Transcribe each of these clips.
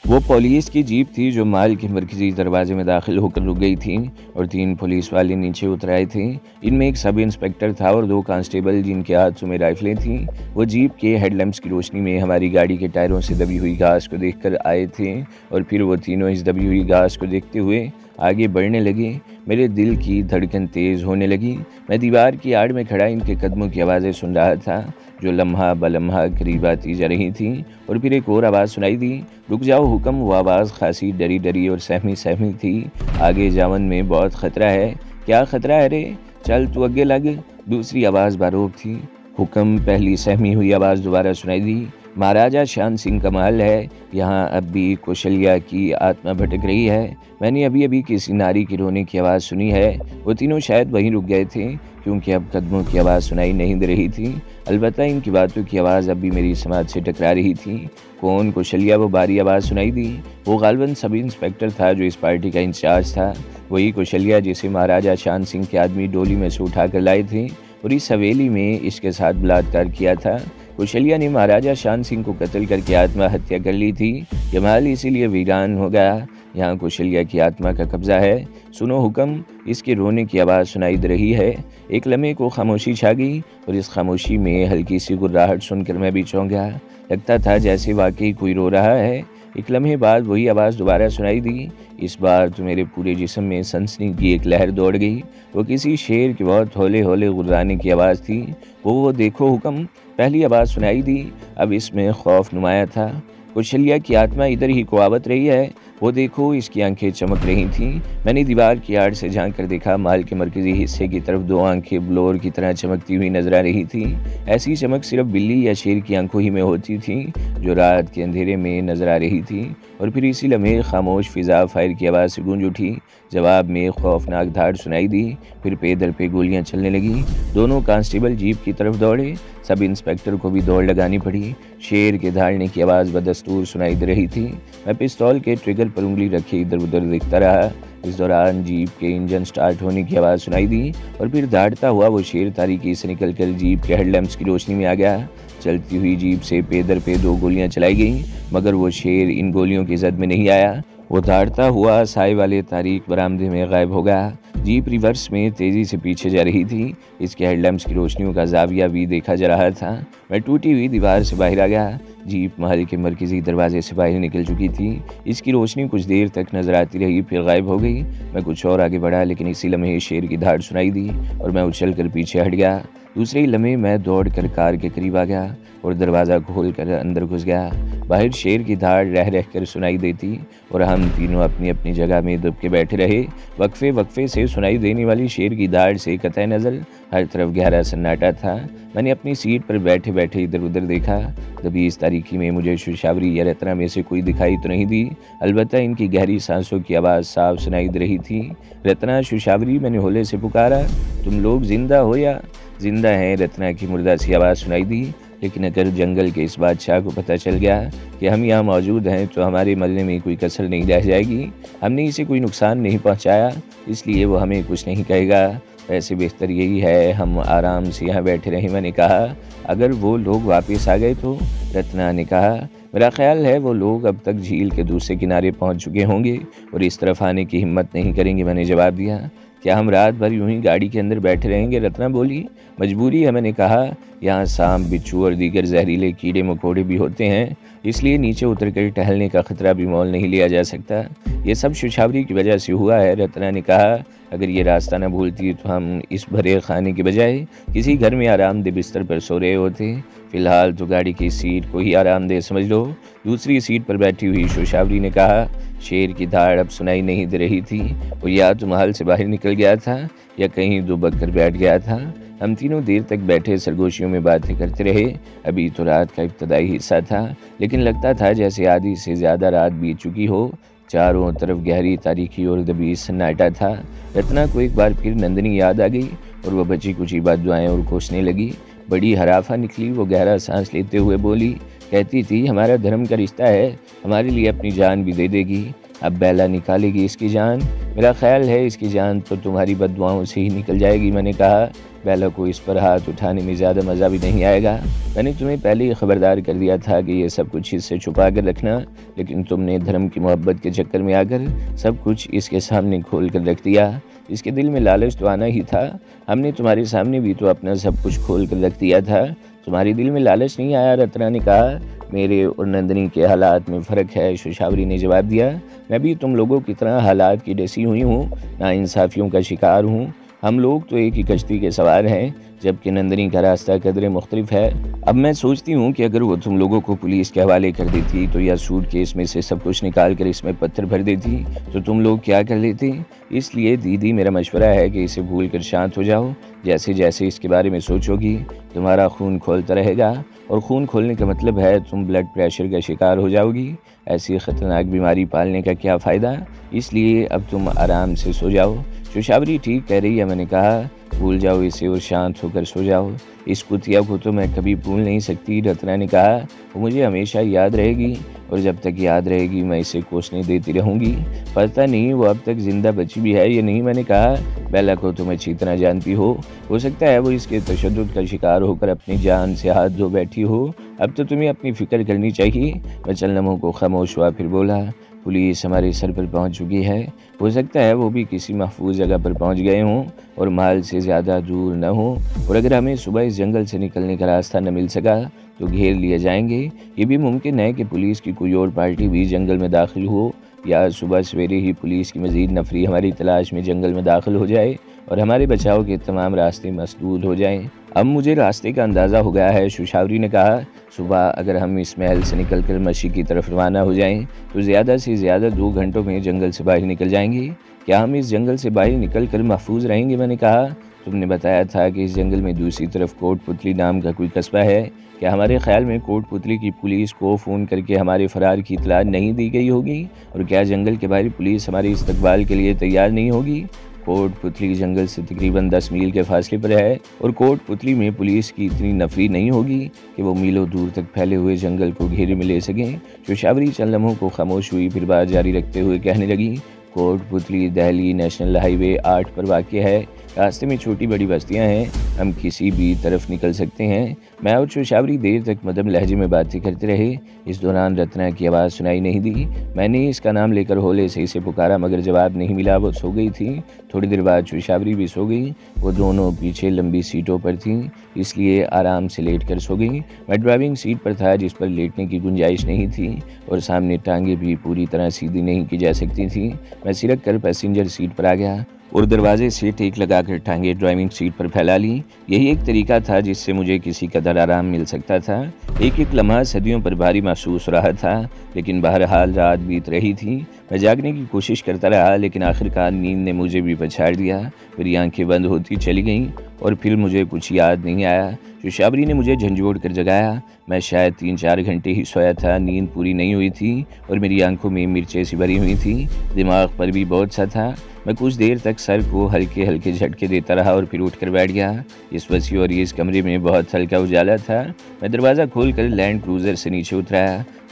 वो पुलिस की जीप थी जो माल के मरकजी दरवाजे में दाखिल होकर रुक गई थी और 3 पुलिस वाले नीचे उतर आए थे। इनमें एक सब इंस्पेक्टर था और 2 कांस्टेबल जिनके हाथों में राइफलें थीं। वो जीप के हेडलैम्प्स की रोशनी में हमारी गाड़ी के टायरों से दबी हुई घास को देखकर आए थे और फिर वो तीनों इस दबी हुई घास को देखते हुए आगे बढ़ने लगे। मेरे दिल की धड़कन तेज़ होने लगी। मैं दीवार की आड़ में खड़ा इनके कदमों की आवाज़ें सुन रहा था जो लम्हा बलम्हा करीब आती जा रही थी। और फिर एक और आवाज़ सुनाई दी, रुक जाओ हुक्म। वो आवाज़ खासी डरी डरी और सहमी सहमी थी। आगे जावन में बहुत ख़तरा है। क्या ख़तरा है रे? चल तू आगे लग। दूसरी आवाज़ बारोक थी, हुक्म। पहली सहमी हुई आवाज़ दोबारा सुनाई दी, महाराजा शान सिंह का महल है, यहाँ अब भी कौशल्या की आत्मा भटक रही है। मैंने अभी अभी किसी नारी की रोने की आवाज़ सुनी है। वो तीनों शायद वहीं रुक गए थे क्योंकि अब कदमों की आवाज़ सुनाई नहीं दे रही थी। अलबत्ता इनकी बातों की आवाज़ अब भी मेरी समाज से टकरा रही थी। कौन कौशल्या? वो बारी आवाज़ सुनाई दी। वो गालबन सब इंस्पेक्टर था जो इस पार्टी का इंचार्ज था। वही कौशल्या जिसे महाराजा शान सिंह के आदमी डोली में से उठा कर लाए थे और इस हवेली में इसके साथ बलात्कार किया था। कौशल्या ने महाराजा शान सिंह को कत्ल करके आत्महत्या कर ली थी। ये महल इसीलिए वीरान हो गया। यहाँ कौशल्या की आत्मा का कब्जा है। सुनो हुक्म। इसके रोने की आवाज़ सुनाई दे रही है। एक लम्हे को खामोशी छा गई और इस खामोशी में हल्की सी गुर्राहट सुनकर मैं भी चौंक गया। लगता था जैसे वाकई कोई रो रहा है। एक लम्हे बाद वही आवाज़ दोबारा सुनाई दी। इस बार तो मेरे पूरे जिस्म में सनसनी की एक लहर दौड़ गई। वो किसी शेर की बहुत हौले हौले गुर्राने की आवाज़ थी। वो देखो हुक्म। पहली आवाज़ सुनाई दी, अब इसमें खौफ नुमाया था। कौशल्या की आत्मा इधर ही को आवत रही है। वो देखो, इसकी आंखें चमक रही थीं। मैंने दीवार की आड़ से झांक कर देखा। माल के मरकजी हिस्से की तरफ 2 आंखें ब्लोर की तरह चमकती हुई नजर आ रही थी। ऐसी चमक सिर्फ बिल्ली या शेर की आंखों ही में होती थी जो रात के अंधेरे में नजर आ रही थी। और फिर इसी लम्हे खामोश फिजा फायर की आवाज़ से गूंज उठी। जवाब में खौफनाक धाड़ सुनाई दी। फिर पे दर पे गोलियां चलने लगी। दोनों कांस्टेबल जीप की तरफ दौड़े। सब इंस्पेक्टर को भी दौड़ लगानी पड़ी। शेर के दहाड़ने की आवाज़ बदस्तूर सुनाई दे रही थी। मैं पिस्तौल के ट्रिगर पर उंगली रखे इधर उधर देखता रहा। इस दौरान जीप के इंजन स्टार्ट होने की आवाज़ सुनाई दी और फिर दहाड़ता हुआ वो शेर तारीकी से निकलकर जीप के हेडलैम्प्स की रोशनी में आ गया। चलती हुई जीप से पे दर पे 2 गोलियां चलाई गईं, मगर वो शेर इन गोलियों की जद में नहीं आया। वो दहाड़ता हुआ साए वाले तारीक बरामदे में गायब हो गया। जीप रिवर्स में तेज़ी से पीछे जा रही थी। इसके हेडलैम्प्स की रोशनियों का जाविया भी देखा जा रहा था। मैं टूटी हुई दीवार से बाहर आ गया। जीप महल के मरकजी दरवाजे से बाहर निकल चुकी थी। इसकी रोशनी कुछ देर तक नजर आती रही, फिर गायब हो गई। मैं कुछ और आगे बढ़ा, लेकिन इसी लम्हे शेर की धाड़ सुनाई दी और मैं उछल कर पीछे हट गया। दूसरे ही लम्हे मैं दौड़ कर कार के करीब आ गया और दरवाज़ा खोल कर अंदर घुस गया। बाहर शेर की धाड़ रह रह कर सुनाई देती और हम तीनों अपनी अपनी जगह में दब के बैठे रहे। वक्फे वक्फे से सुनाई देने वाली शेर की धाड़ से कतई नज़र हर तरफ गहरा सन्नाटा था। मैंने अपनी सीट पर बैठे बैठे इधर उधर देखा। तभी इस तारीकी में मुझे शुशावरी या रत्ना में से कोई दिखाई तो नहीं दी। अलबत्ता इनकी गहरी सांसों की आवाज़ साफ सुनाई दे रही थी। रत्ना, शुशावरी, मैंने होले से पुकारा। तुम लोग जिंदा हो या? जिंदा हैं, रत्ना की मुर्दा सी आवाज़ सुनाई दी। लेकिन अगर जंगल के इस बादशाह को पता चल गया कि हम यहाँ मौजूद हैं तो हमारे मरने में कोई कसर नहीं रह जाएगी। हमने इसे कोई नुकसान नहीं पहुँचाया, इसलिए वो हमें कुछ नहीं कहेगा। वैसे बेहतर यही है हम आराम से यहाँ बैठे रहें। मैंने कहा, अगर वो लोग वापस आ गए तो? रत्ना ने कहा, मेरा ख्याल है वो लोग अब तक झील के दूसरे किनारे पहुँच चुके होंगे और इस तरफ आने की हिम्मत नहीं करेंगे। मैंने जवाब दिया, क्या हम रात भर यूं ही गाड़ी के अंदर बैठे रहेंगे? रत्ना बोली, मजबूरी है। मैंने कहा, यहाँ सांप, बिच्छू और दीगर जहरीले कीड़े मकोड़े भी होते हैं, इसलिए नीचे उतरकर टहलने का खतरा भी मोल नहीं लिया जा सकता। ये सब शुशावरी की वजह से हुआ है। रत्ना ने कहा, अगर ये रास्ता न भूलती तो हम इस भरे खाने के बजाय किसी घर में आरामदेह बिस्तर पर सो रहे होते। फिलहाल तो गाड़ी की सीट को ही आरामदेह समझ लो। दूसरी सीट पर बैठी हुई शुशावरी ने कहा, शेर की धाड़ अब सुनाई नहीं दे रही थी। वो या तो महल से बाहर निकल गया था या कहीं दुबक कर बैठ गया था। हम तीनों देर तक बैठे सरगोशियों में बातें करते रहे। अभी तो रात का इब्तदाई हिस्सा था, लेकिन लगता था जैसे आधी से ज़्यादा रात बीत चुकी हो। चारों तरफ गहरी तारीकी और दबी सन्नाटा था। रत्ना को एक बार फिर नंदनी याद आ गई और वह बची कुछ बददुआएं और कोसने लगी। बड़ी हराफा निकली। वो गहरा सांस लेते हुए बोली, कहती थी, हमारा धर्म का रिश्ता है, हमारे लिए अपनी जान भी दे देगी। अब बेला निकालेगी इसकी जान? मेरा ख्याल है इसकी जान तो तुम्हारी बददुआओं से ही निकल जाएगी। मैंने कहा, बेला को इस पर हाथ उठाने में ज़्यादा मज़ा भी नहीं आएगा। मैंने तुम्हें पहले ही खबरदार कर दिया था कि ये सब कुछ इससे छुपा कर रखना, लेकिन तुमने धर्म की मोहब्बत के चक्कर में आकर सब कुछ इसके सामने खोल कर रख दिया। इसके दिल में लालच तो आना ही था। हमने तुम्हारे सामने भी तो अपना सब कुछ खोल कर रख दिया था। तुम्हारे दिल में लालच नहीं आया? रत्ना ने कहा। मेरे और नंदिनी के हालात में फ़र्क है, शोशावरी ने जवाब दिया। मैं भी तुम लोगों की तरह हालात की डसी हुई हूँ, नाइंसाफ़ियों का शिकार हूँ। हम लोग तो एक ही कश्ती के सवार हैं, जबकि नंदिनी का रास्ता कदरे मुख्तलिफ है। अब मैं सोचती हूँ कि अगर वो तुम लोगों को पुलिस के हवाले कर देती तो या सूटकेस में से सब कुछ निकाल कर इसमें पत्थर भर देती तो तुम लोग क्या कर लेते। इसलिए दीदी, मेरा मशवरा है कि इसे भूल कर शांत हो जाओ। जैसे जैसे इसके बारे में सोचोगी तुम्हारा खून खोलता रहेगा, और खून खोलने का मतलब है तुम ब्लड प्रेशर का शिकार हो जाओगी। ऐसी ख़तरनाक बीमारी पालने का क्या फ़ायदा। इसलिए अब तुम आराम से सो जाओ। शोशावरी ठीक कह रही है, मैंने कहा। भूल जाओ इसे और शांत होकर सो जाओ। इस कुतिया को तो मैं कभी भूल नहीं सकती, रत्ना ने कहा। वो मुझे हमेशा याद रहेगी, और जब तक याद रहेगी मैं इसे कोसने देती रहूँगी। पता नहीं वो अब तक जिंदा बची भी है या नहीं, मैंने कहा। बेला को तुम अच्छी तरह जानती हो सकता है वो इसके तशद्दुद का शिकार होकर अपनी जान से हाथ धो बैठी हो। अब तो तुम्हें अपनी फ़िक्र करनी चाहिए। मैं चंद लम्हों को खामोश हुआ, फिर बोला। पुलिस हमारे सर पर पहुंच चुकी है। हो सकता है वो भी किसी महफूज जगह पर पहुंच गए हों और माल से ज़्यादा दूर न हो, और अगर हमें सुबह इस जंगल से निकलने का रास्ता न मिल सका तो घेर लिए जाएंगे। ये भी मुमकिन है कि पुलिस की कोई और पार्टी भी जंगल में दाखिल हो, या सुबह सवेरे ही पुलिस की मज़ीद नफरी हमारी तलाश में जंगल में दाखिल हो जाए और हमारे बचाव के तमाम रास्ते मसदूद हो जाएं। अब मुझे रास्ते का अंदाज़ा हो गया है, शोशावरी ने कहा। सुबह अगर हम इस महल से निकलकर मशी की तरफ रवाना हो जाएं तो ज़्यादा से ज़्यादा 2 घंटों में जंगल से बाहर निकल जाएंगे। क्या हम इस जंगल से बाहर निकल कर महफूज रहेंगे, मैंने कहा। तुमने बताया था कि इस जंगल में दूसरी तरफ कोटपुतली नाम का कोई कस्बा है। क्या हमारे ख्याल में कोटपुतली की पुलिस को फ़ोन करके हमारे फ़रार की इतला नहीं दी गई होगी? और क्या जंगल के बाहरी पुलिस हमारे इस्तकबाल के लिए तैयार नहीं होगी? कोटपुतली जंगल से तकरीबन 10 मील के फासले पर है, और कोटपुतली में पुलिस की इतनी नफरी नहीं होगी कि वो मीलों दूर तक फैले हुए जंगल को घेरे में ले सकें। शोशावरी चंद लम्हों को खामोश हुई, फिर बात जारी रखते हुए कहने लगी। कोटपुतली दिल्ली नेशनल हाईवे 8 पर वाक़ है। रास्ते में छोटी बड़ी बस्तियां हैं, हम किसी भी तरफ निकल सकते हैं। मैं और शोशावरी देर तक मदम लहजे में बातें करते रहे। इस दौरान रत्ना की आवाज़ सुनाई नहीं दी। मैंने इसका नाम लेकर होले से इसे पुकारा, मगर जवाब नहीं मिला। वो सो गई थी। थोड़ी देर बाद शोशावरी भी सो गई। वो दोनों पीछे लंबी सीटों पर थीं, इसलिए आराम से लेट कर सो गई। मैं ड्राइविंग सीट पर था, जिस पर लेटने की गुंजाइश नहीं थी, और सामने टांगे भी पूरी तरह सीधी नहीं की जा सकती थी। मैं सिरक कर पैसेंजर सीट पर आ गया और दरवाजे से टेक लगाकर टांगे ड्राइविंग सीट पर फैला ली। यही एक तरीका था जिससे मुझे किसी कदर आराम मिल सकता था। एक एक लम्हा सदियों पर भारी महसूस हो रहा था, लेकिन बहरहाल रात बीत रही थी। मैं जागने की कोशिश करता रहा, लेकिन आखिरकार नींद ने मुझे भी पछाड़ दिया। मेरी आंखें बंद होती चली गईं और फिर मुझे कुछ याद नहीं आया। शोशावरी ने मुझे झंझोड़ कर जगाया। मैं शायद 3-4 घंटे ही सोया था। नींद पूरी नहीं हुई थी और मेरी आंखों में मिर्चें सी भरी हुई थी। दिमाग पर भी बहुत सा था। मैं कुछ देर तक सर को हल्के हल्के झटके देता रहा और फिर उठकर बैठ गया। इस वसी और इस कमरे में बहुत हल्का उजाला था। मैं दरवाज़ा खोलकर लैंड क्रूज़र से नीचे उतरा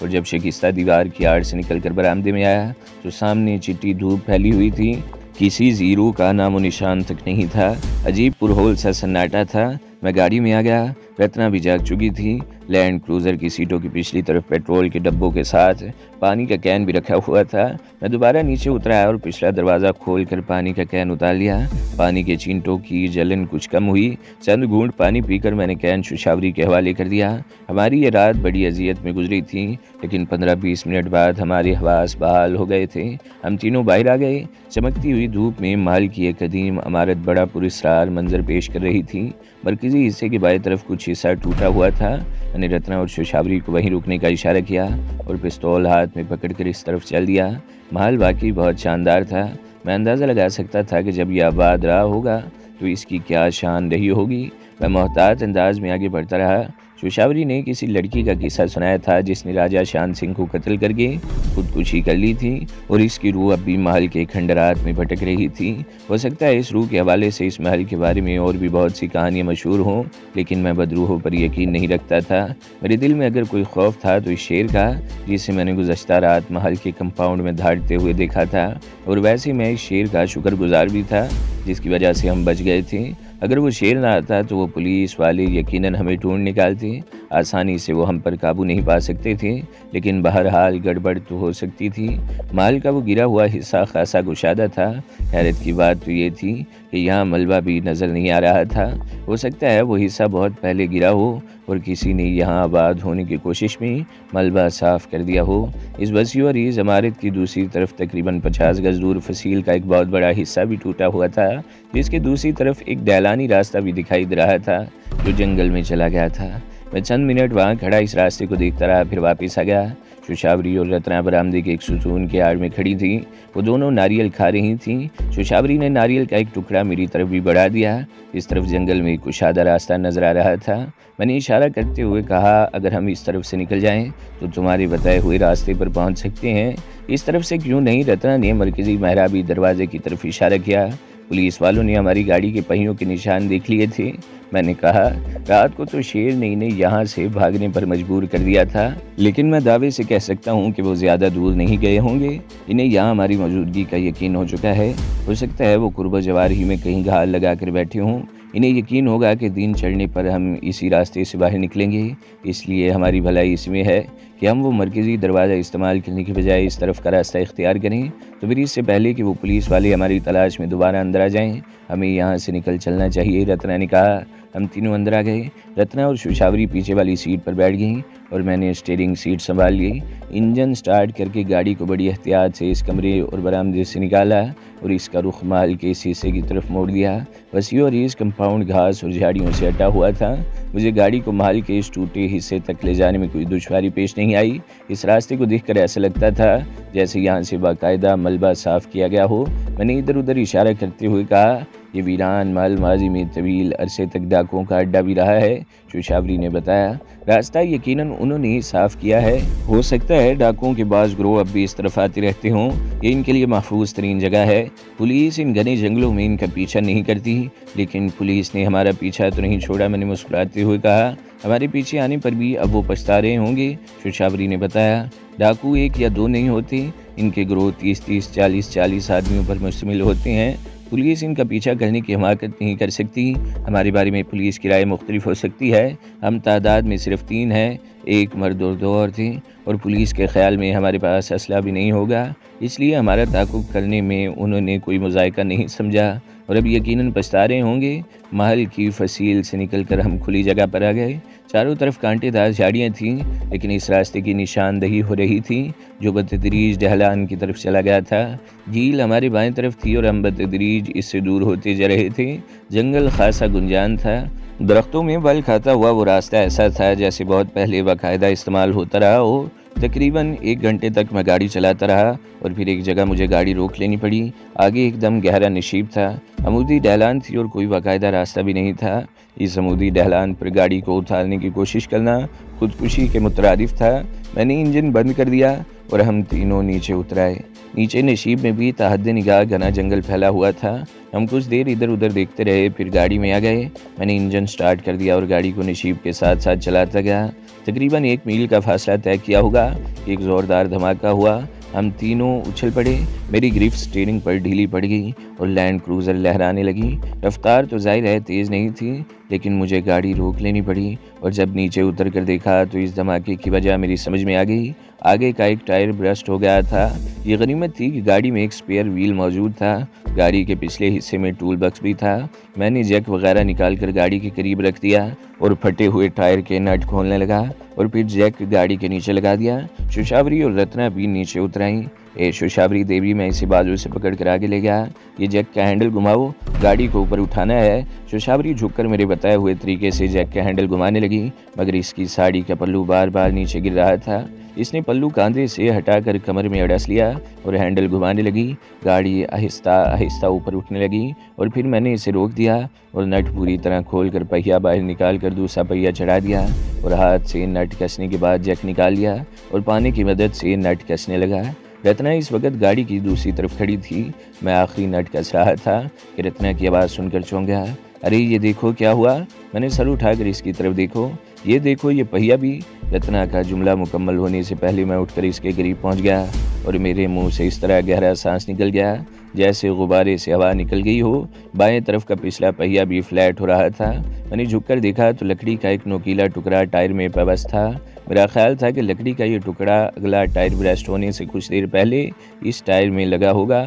और जब शिकस्ता दीवार की आड़ से निकलकर बरामदे में आया तो सामने चिट्टी धूप फैली हुई थी। किसी ज़ीरो का नामो निशान तक नहीं था। अजीब पुरहोल सा सन्नाटा था। मैं गाड़ी में आ गया। रत्ना भी जाग चुकी थी। लैंड क्रूज़र की सीटों की पिछली तरफ पेट्रोल के डब्बों के साथ पानी का कैन भी रखा हुआ था। मैं दोबारा नीचे उतरा और पिछला दरवाज़ा खोलकर पानी का कैन उतार लिया। पानी के चींटों की जलन कुछ कम हुई। चंद घूंट पानी पीकर मैंने कैन शोशावरी के हवाले कर दिया। हमारी ये रात बड़ी अजियत में गुजरी थी, लेकिन 15-20 मिनट बाद हमारे हवास बहाल हो गए थे। हम तीनों बाहर आ गए। चमकती हुई धूप में महल की एक कदीम इमारत बड़ा पुरस्कार मंजर पेश कर रही थी। मरकजी हिस्से की बाईं तरफ कुछ हिस्सा टूटा हुआ था। मैंने रत्ना और शोशावरी को वहीं रुकने का इशारा किया और पिस्तौल हाथ में पकड़कर इस तरफ चल दिया। महल वाकई बहुत शानदार था। मैं अंदाज़ा लगा सकता था कि जब यह आबाद रहा होगा तो इसकी क्या शान रही होगी। मैं मोहतात अंदाज में आगे बढ़ता रहा। शोशावरी ने किसी लड़की का किस्सा सुनाया था जिसने राजा शान सिंह को कत्ल करके खुदकुशी कर ली थी और इसकी रूह अब भी महल के खंडरात में भटक रही थी। हो सकता है इस रूह के हवाले से इस महल के बारे में और भी बहुत सी कहानियाँ मशहूर हों, लेकिन मैं बदरूहों पर यकीन नहीं रखता था। मेरे दिल में अगर कोई खौफ था तो इस शेर का, जिसे मैंने गुज़श्ता रात महल के कंपाउंड में धाड़ते हुए देखा था। और वैसे मैं इस शेर का शुक्रगुजार भी था जिसकी वजह से हम बच गए थे। अगर वो शेर ना आता तो वो पुलिस वाले यकीनन हमें ढूंढ निकालते। आसानी से वो हम पर काबू नहीं पा सकते थे, लेकिन बहरहाल गड़बड़ तो हो सकती थी। महल का वो गिरा हुआ हिस्सा खासा कुशादा था। हैरत की बात तो ये थी कि यहाँ मलबा भी नज़र नहीं आ रहा था। हो सकता है वो हिस्सा बहुत पहले गिरा हो और किसी ने यहाँ आबाद होने की कोशिश में मलबा साफ़ कर दिया हो। इस वसी और इस इमारत की दूसरी तरफ तकरीबन 50 गज दूर फसील का एक बहुत बड़ा हिस्सा भी टूटा हुआ था, जिसके दूसरी तरफ एक दैलानी रास्ता भी दिखाई दे रहा था जो जंगल में चला गया था। मैं चंद मिनट वहाँ खड़ा इस रास्ते को देखता रहा, फिर वापस आ गया। शोशावरी और रत्ना बरामदे के एक सुतून के आड़ में खड़ी थी। वो दोनों नारियल खा रही थीं। शोशावरी ने नारियल का एक टुकड़ा मेरी तरफ भी बढ़ा दिया। इस तरफ जंगल में कुशादा रास्ता नजर आ रहा था। मैंने इशारा करते हुए कहा, अगर हम इस तरफ से निकल जाएं तो तुम्हारे बताए हुए रास्ते पर पहुंच सकते हैं। इस तरफ से क्यों नहीं? रत्ना ने मरकजी मेहराबी दरवाजे की तरफ इशारा किया। पुलिस वालों ने हमारी गाड़ी के पहियों के निशान देख लिए थे। मैंने कहा, रात को तो शेर ने इन्हें यहाँ से भागने पर मजबूर कर दिया था, लेकिन मैं दावे से कह सकता हूँ कि वो ज़्यादा दूर नहीं गए होंगे। इन्हें यहाँ हमारी मौजूदगी का यकीन हो चुका है। हो सकता है वो कुर्बा जवार ही में कहीं घाल लगा कर बैठे हों। इन्हें यकीन होगा कि दिन चढ़ने पर हम इसी रास्ते से बाहर निकलेंगे, इसलिए हमारी भलाई इसमें है कि हम वो मरकज़ी दरवाज़ा इस्तेमाल करने के बजाय इस तरफ का रास्ता इख्तियार करें। तो फिर इससे पहले कि वो पुलिस वाले हमारी तलाश में दोबारा अंदर आ जाएं, हमें यहाँ से निकल चलना चाहिए। रत्ना ने कहा। हम तीनों अंदर आ गए। रत्ना और शोशावरी पीछे वाली सीट पर बैठ गईं और मैंने स्टीयरिंग सीट संभाल ली। इंजन स्टार्ट करके गाड़ी को बड़ी एहतियात से इस कमरे और बरामदे से निकाला और इसका रुख महल के इस हिस्से की तरफ मोड़ दिया। वसी और इस कंपाउंड घास और झाड़ियों से हटा हुआ था। मुझे गाड़ी को महल के इस टूटे हिस्से तक ले जाने में कोई दुश्वारी पेश नहीं आई। इस रास्ते को देखकर ऐसा लगता था जैसे यहाँ से बाकायदा मलबा साफ किया गया हो। मैंने इधर उधर इशारा करते हुए कहा, ये वीरान महल माजी में तवील अरसे तक डाकुओं का अड्डा भी रहा है। शोशावरी ने बताया। रास्ता यकीनन उन्होंने ही साफ किया है। हो सकता है डाकुओं के बाज़ ग्रोह अब भी इस तरफ आते रहते हों। ये इनके लिए महफूज तरीन जगह है। पुलिस इन घने जंगलों में इनका पीछा नहीं करती, लेकिन पुलिस ने हमारा पीछा तो नहीं छोड़ा। मैंने मुस्कुराते हुए कहा, हमारे पीछे आने पर भी अब वो पछता रहे होंगे। शोशावरी ने बताया। डाकू एक या दो नहीं होते, इनके ग्रोह 30-30, 40-40 आदमियों पर मुश्तमिल होते हैं। पुलिस इनका पीछा करने की हिमाकत नहीं कर सकती। हमारे बारे में पुलिस की राय मुख्तलिफ हो सकती है। हम तादाद में सिर्फ 3 हैं, एक मर्द और 2 औरतें, और पुलिस के ख्याल में हमारे पास असला भी नहीं होगा, इसलिए हमारा ताक़ुब करने में उन्होंने कोई मुज़ायका नहीं समझा और अब यकीनन पछता रहे होंगे। महल की फसील से निकलकर हम खुली जगह पर आ गए। चारों तरफ कांटेदार झाड़ियाँ थीं, लेकिन इस रास्ते की निशानदही हो रही थी जो बतदरीज ढलान की तरफ चला गया था। झील हमारे बाएं तरफ थी और हम बतदरीज इससे दूर होते जा रहे थे। जंगल खासा गुंजान था। दरख्तों में बल खाता हुआ वो रास्ता ऐसा था जैसे बहुत पहले बाकायदा इस्तेमाल होता रहा हो। तकरीबन 1 घंटे तक मैं गाड़ी चलाता रहा और फिर एक जगह मुझे गाड़ी रोक लेनी पड़ी। आगे एकदम गहरा नशीब था, अमूदी ढलान थी और कोई बाकायदा रास्ता भी नहीं था। इस अमूदी ढलान पर गाड़ी को उतारने की कोशिश करना खुदकुशी के मुतरादिफ था। मैंने इंजन बंद कर दिया और हम तीनों नीचे उतर आए। नीचे नशीब में भी ताहद निगाह घना जंगल फैला हुआ था। हम कुछ देर इधर उधर देखते रहे, फिर गाड़ी में आ गए। मैंने इंजन स्टार्ट कर दिया और गाड़ी को नशीब के साथ साथ चलाता गया। तकरीबन 1 मील का फासला तय किया होगा। एक ज़ोरदार धमाका हुआ। हम तीनों उछल पड़े। मेरी गिरफ्त स्टीयरिंग पर ढीली पड़ गई और लैंड क्रूज़र लहराने लगी। रफ्तार तो जाहिर है तेज़ नहीं थी, लेकिन मुझे गाड़ी रोक लेनी पड़ी और जब नीचे उतर कर देखा तो इस धमाके की वजह मेरी समझ में आ गई। आगे का एक टायर ब्रस्ट हो गया था। ये गनीमत थी कि गाड़ी में एक स्पेयर व्हील मौजूद था। गाड़ी के पिछले हिस्से में टूल बक्स भी था। मैंने जैक वगैरह निकाल कर गाड़ी के करीब रख दिया और फटे हुए टायर के नट खोलने लगा और फिर जैक गाड़ी के नीचे लगा दिया। शोशावरी और रत्ना भी नीचे उतर आईं। शोशावरी देवी मैं इसे बाजू से पकड़ कर आगे ले गया। ये जैक का हैंडल घुमाओ, गाड़ी को ऊपर उठाना है। शोशावरी झुककर मेरे बताए हुए तरीके से जैक का हैंडल घुमाने लगी, मगर इसकी साड़ी का पल्लू बार बार नीचे गिर रहा था। इसने पल्लू कांधे से हटाकर कमर में अड़स लिया और हैंडल घुमाने लगी। गाड़ी आहिस्ता आहिस्ता ऊपर उठने लगी और फिर मैंने इसे रोक दिया और नट पूरी तरह खोलकर पहिया बाहर निकाल कर दूसरा पहिया चढ़ा दिया और हाथ से नट कसने के बाद जैक निकाल लिया और पाने की मदद से नट कसने लगा। रत्ना इस वक्त गाड़ी की दूसरी तरफ खड़ी थी। मैं आखिरी नट कस रहा था कि रत्ना की आवाज़ सुनकर चौंक गया। अरे ये देखो क्या हुआ। मैंने सर उठाकर इसकी तरफ देखो, ये देखो ये पहिया भी। रत्ना का जुमला मुकम्मल होने से पहले मैं उठकर इसके करीब पहुंच गया और मेरे मुंह से इस तरह गहरा सांस निकल गया जैसे गुब्बारे से हवा निकल गई हो। बाएं तरफ का पिछला पहिया भी फ्लैट हो रहा था। मैंने झुककर देखा तो लकड़ी का एक नोकीला टुकड़ा टायर में पेवस्त था। मेरा ख्याल था कि लकड़ी का ये टुकड़ा अगला टायर ब्रेस्ट होने से कुछ देर पहले इस टायर में लगा होगा।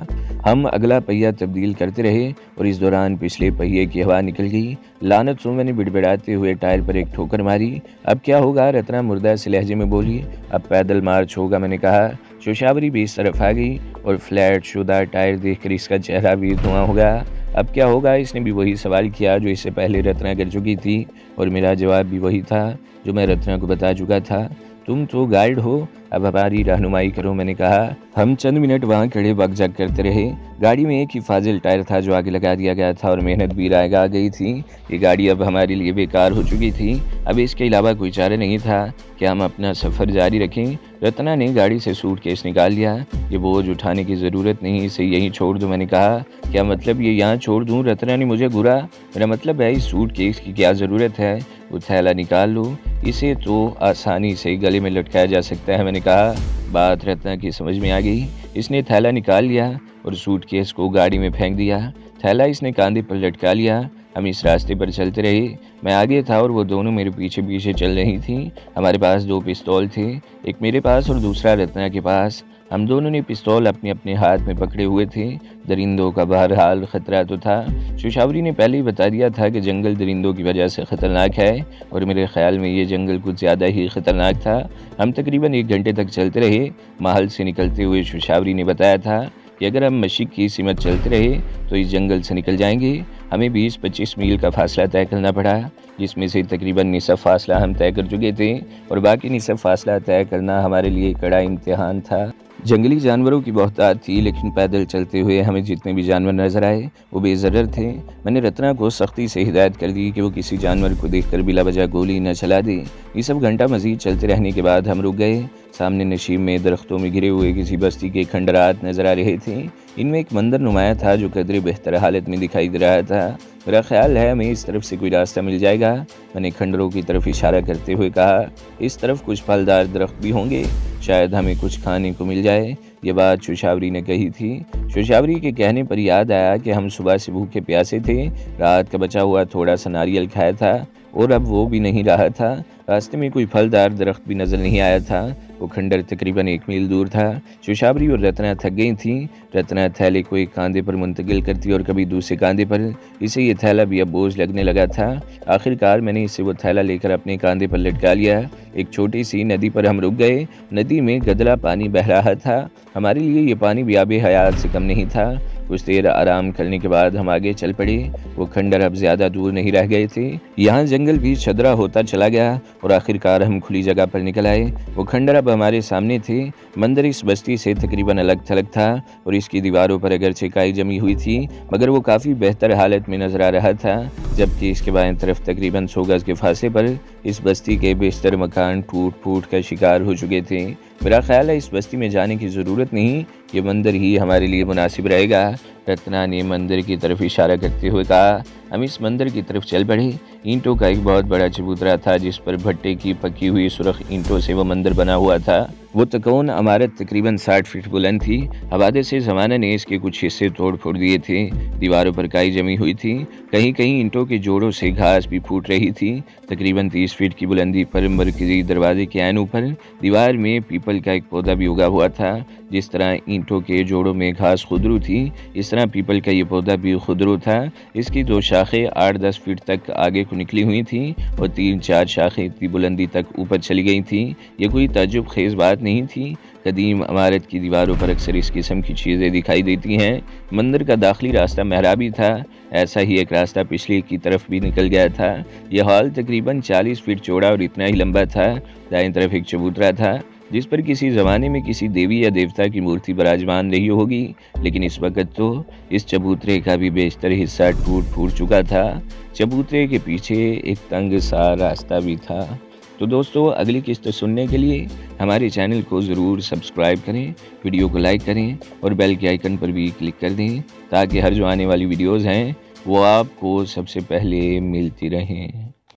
हम अगला पहिया तब्दील करते रहे और इस दौरान पिछले पहिए की हवा निकल गई। लानत सो, मैंने बिड़बिड़ाते हुए टायर पर एक ठोकर मारी। अब क्या होगा? रत्ना मुर्दा से लहजे में बोली। अब पैदल मार्च होगा, मैंने कहा। शोशावरी भी इस तरफ आ गई और फ्लैट शुदा टायर देखकर इसका चेहरा भी धुआं हो गया। अब क्या होगा? इसने भी वही सवाल किया जो इससे पहले रत्ना कर चुकी थी और मेरा जवाब भी वही था जो मैं रत्ना को बता चुका था। तुम तो गाइड हो, अब हमारी रहनुमाई करो, मैंने कहा। हम चंद मिनट वहाँ खड़े बकझक करते रहे। गाड़ी में एक ही फाजिल टायर था जो आगे लगा दिया गया था और मेहनत भी रायगा आ गई थी। ये गाड़ी अब हमारे लिए बेकार हो चुकी थी। अब इसके अलावा कोई चारा नहीं था कि हम अपना सफ़र जारी रखें। रत्ना ने गाड़ी से सूटकेस निकाल लिया। ये बोझ उठाने की ज़रूरत नहीं, इसे यहीं छोड़ दो, मैंने कहा। क्या मतलब ये यहाँ छोड़ दूँ? रत्ना ने मुझे घूरा। मेरा मतलब है इस सूटकेस की क्या ज़रूरत है? वो थैला निकाल लो, इसे तो आसानी से गले में लटकाया जा सकता है, मैंने कहा। बात रत्ना की समझ में आ गई। इसने थैला निकाल लिया और सूटकेस को गाड़ी में फेंक दिया। थैला इसने कांधे पर लटका लिया। हम इस रास्ते पर चलते रहे। मैं आगे था और वो दोनों मेरे पीछे पीछे चल रही थी। हमारे पास 2 पिस्तौल थे, एक मेरे पास और दूसरा रत्ना के पास। हम दोनों ने पिस्तौल अपने अपने हाथ में पकड़े हुए थे। दरिंदों का बहरहाल खतरा तो था। शोशावरी ने पहले ही बता दिया था कि जंगल दरिंदों की वजह से ख़तरनाक है और मेरे ख्याल में ये जंगल कुछ ज़्यादा ही ख़तरनाक था। हम तकरीबन 1 घंटे तक चलते रहे। महल से निकलते हुए शोशावरी ने बताया था कि अगर हम मशरिक़ की सिमत चलते रहे तो इस जंगल से निकल जाएंगे। हमें 20-25 मील का फासला तय करना पड़ा, जिसमें से तकरीबन निसफ़ फासला हम तय कर चुके थे और बाकी निसफ़ फासला तय करना हमारे लिए कड़ा इम्तिहान था। जंगली जानवरों की बहुतायत थी, लेकिन पैदल चलते हुए हमें जितने भी जानवर नजर आए वो बेज़रर थे। मैंने रत्ना को सख्ती से हिदायत कर दी कि वो किसी जानवर को देखकर बिला वजह गोली न चला दे। ये सब घंटा मजीद चलते रहने के बाद हम रुक गए। सामने नशीब में दरख्तों में घिरे हुए किसी बस्ती के खंडरात नजर आ रहे थे। इनमें एक मंदिर नुमाया था जो कदरे बेहतर हालत में दिखाई दे रहा था। मेरा ख्याल है हमें इस तरफ से कोई रास्ता मिल जाएगा, मैंने खंडरों की तरफ इशारा करते हुए कहा। इस तरफ कुछ फलदार दरख्त भी होंगे, शायद हमें कुछ खाने को मिल जाए। ये बात शोशावरी ने कही थी। शोशावरी के कहने पर याद आया कि हम सुबह से भूखे प्यासे थे। रात का बचा हुआ थोड़ा सा नारियल खाया था और अब वो भी नहीं रहा था। रास्ते में कोई फलदार दरख्त भी नजर नहीं आया था। वो खंडर तकरीबन 1 मील दूर था। शोशावरी और रत्ना थक गई थीं। रत्ना थैले को एक कांधे पर मुंतकिल करती और कभी दूसरे कांधे पर। इसे ये थैला भी अब बोझ लगने लगा था। आखिरकार मैंने इसे वो थैला लेकर अपने कांधे पर लटका लिया। एक छोटी सी नदी पर हम रुक गए। नदी में गदला पानी बह रहा था। हमारे लिए ये पानी भी आबे हयात से कम नहीं था। कुछ देर आराम करने के बाद हम आगे चल पड़े। वो खंडर अब ज्यादा दूर नहीं रह गए थे। यहाँ जंगल भी छदरा होता चला गया और आखिरकार हम खुली जगह पर निकल आए। वो खंडर अब हमारे सामने थे। मंदिर इस बस्ती से तकरीबन अलग थलग था और इसकी दीवारों पर अगरचे काई जमी हुई थी, मगर वो काफ़ी बेहतर हालत में नजर आ रहा था। जबकि इसके बाएं तरफ तकरीबन 100 गज के फासले पर इस बस्ती के बेशतर मकान टूट फूट का शिकार हो चुके थे। मेरा ख्याल है इस बस्ती में जाने की ज़रूरत नहीं, ये मंदिर ही हमारे लिए मुनासिब रहेगा। रत्ना ने मंदिर की तरफ इशारा करते हुए कहा। हम इस मंदिर की तरफ चल पड़े। ईंटों का एक बहुत बड़ा चबूतरा था जिस पर भट्टे की पकी हुई सुरख ईंटों से वह मंदिर बना हुआ था। वो तकौन इमारत तकरीबन 60 फीट बुलंद थी। हवादे से ज़माना ने इसके कुछ हिस्से तोड़ फोड़ दिए थे। दीवारों पर काई जमी हुई थी। कहीं कहीं ईंटों के जोड़ों से घास भी फूट रही थी। तकरीबन 30 फीट की बुलंदी पर मरकजी दरवाजे के ऐन ऊपर दीवार में पीपल का एक पौधा भी उगा हुआ था। जिस तरह ईंटों के जोड़ों में घास खुदरू थी, इस तरह पीपल का ये पौधा भी खुदरू था। इसकी 2 शाखें 8-10 फीट तक आगे को निकली हुई थीं और 3-4 शाखें इतनी बुलंदी तक ऊपर चली गई थीं। ये कोई ताज्जुब खेज बात नहीं थी। कदीम इमारत की दीवारों पर अक्सर इस किस्म की चीज़ें दिखाई देती हैं। मंदिर का दाखिली रास्ता महराबी था। ऐसा ही एक रास्ता पिछले की तरफ भी निकल गया था। यह हॉल तकरीबन 40 फीट चौड़ा और इतना ही लंबा था। दाएं तरफ एक चबूतरा था जिस पर किसी ज़माने में किसी देवी या देवता की मूर्ति विराजमान रही होगी, लेकिन इस वक्त तो इस चबूतरे का भी बेशतर हिस्सा टूट फूट चुका था। चबूतरे के पीछे एक तंग सा रास्ता भी था। तो दोस्तों, अगली किस्त सुनने के लिए हमारे चैनल को ज़रूर सब्सक्राइब करें, वीडियो को लाइक करें और बेल के आइकन पर भी क्लिक कर दें ताकि हर जो आने वाली वीडियोज़ हैं वो आपको सबसे पहले मिलती रहें।